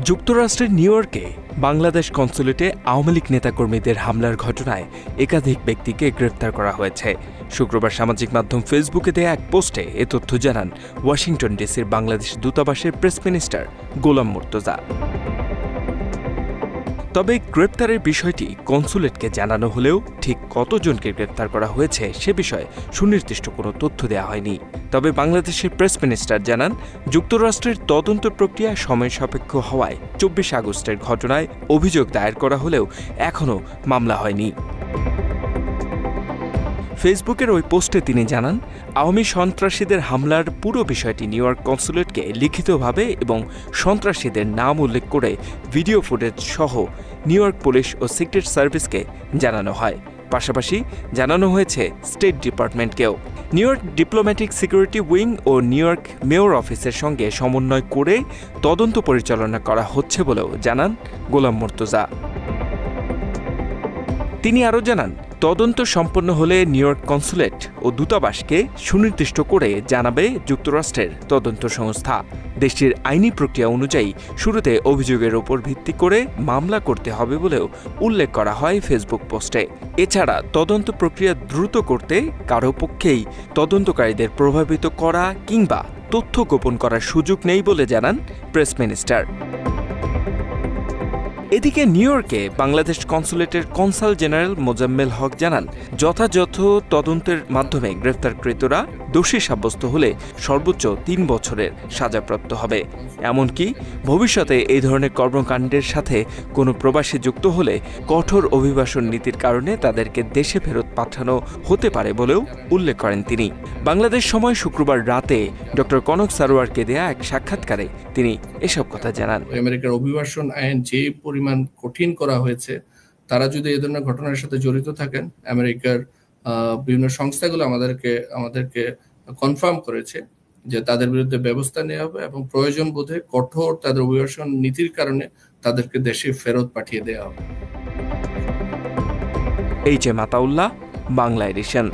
যুক্তরাষ্ট্রের নিউ ইয়র্কে বাংলাদেশ কনসুলেটে আওয়ামী লীগ নেতাকর্মীদের হামলার ঘটনায় একাধিক ব্যক্তিকে গ্রেপ্তার করা হয়েছে। শুক্রবার সামাজিক মাধ্যম ফেসবুকে দেয়া এক পোস্টে এ তথ্য জানান ওয়াশিংটন ডিসির বাংলাদেশ দূতাবাসের প্রেস মিনিস্টার গোলাম মুর্তজা। তবে গ্রেপ্তারের বিষয়টি কনসুলেটকে জানানো হলেও ঠিক কতজনকে গ্রেপ্তার করা হয়েছে সে বিষয়ে সুনির্দিষ্ট কোনো তথ্য দেওয়া হয়নি। তবে বাংলাদেশের প্রেস মিনিস্টার জানান, যুক্তরাষ্ট্রের তদন্ত প্রক্রিয়া সময় সাপেক্ষ হওয়ায় ২৪ আগস্টের ঘটনায় অভিযোগ দায়ের করা হলেও এখনও মামলা হয়নি। ফেসবুকের ওই পোস্টে তিনি জানান, আওয়ামী সন্ত্রাসীদের হামলার পুরো বিষয়টি নিউ ইয়র্ক কনসুলেটকে লিখিতভাবে এবং সন্ত্রাসীদের নাম উল্লেখ করে ভিডিও ফুটেজ সহ নিউ ইয়র্ক পুলিশ ও সিক্রেট সার্ভিসকে জানানো হয়। পাশাপাশি জানানো হয়েছে স্টেট ডিপার্টমেন্টকেও। New York diplomatic security wing ও নিউ ইয়র্ক মেয়র অফিসের সঙ্গে সমন্বয় করে তদন্ত পরিচালনা করা হচ্ছে বলেও জানান গোলাম মুর্তজা। তিনি আরও জানান, তদন্ত সম্পন্ন হলে নিউ ইয়র্ক কনসুলেট ও দূতাবাসকে সুনির্দিষ্ট করে জানাবে যুক্তরাষ্ট্রের তদন্ত সংস্থা। দেশটির আইনি প্রক্রিয়া অনুযায়ী শুরুতে অভিযোগের ওপর ভিত্তি করে মামলা করতে হবে বলেও উল্লেখ করা হয় ফেসবুক পোস্টে। এছাড়া তদন্ত প্রক্রিয়া দ্রুত করতে কারো পক্ষেই তদন্তকারীদের প্রভাবিত করা কিংবা তথ্য গোপন করার সুযোগ নেই বলে জানান প্রেস মিনিস্টার। এদিকে নিউ ইয়র্কে বাংলাদেশ কনসুলেটের কনসাল জেনারেল মোজাম্মেল হক জানান, যথাযথ তদন্তের মাধ্যমে গ্রেফতারকৃতরা দোষী সাব্যস্ত হলে সর্বোচ্চ ৩ বছরের সাজাপ্রাপ্ত হবে। এমনকি ভবিষ্যতে এই ধরনের কর্মকাণ্ডের সাথে কোনো প্রবাসী যুক্ত হলে কঠোর অভিবাসন নীতির কারণে তাদেরকে দেশে ফেরত পাঠানো হতে পারে বলেও উল্লেখ করেন তিনি। বাংলাদেশ সময় শুক্রবার রাতে ডক্টর কনক সারোয়ারকে দেয়া এক সাক্ষাৎকারে তিনি এসব কথা জানান। আমেরিকার অভিবাসন আইন যে পরিমাণ কঠিন করা হয়েছে, তারা যদি এই ধরনের ঘটনার সাথে জড়িত থাকেন, আমেরিকার বিভিন্ন সংস্থাগুলো আমাদেরকে কনফার্ম করেছে যে তাদের বিরুদ্ধে ব্যবস্থা নেওয়া হবে এবং প্রয়োজন বোধে কঠোর তাদের অভিবাসন নীতির কারণে তাদেরকে দেশে ফেরত পাঠিয়ে দেওয়া হবে। H M Ataullah, Bangla addition.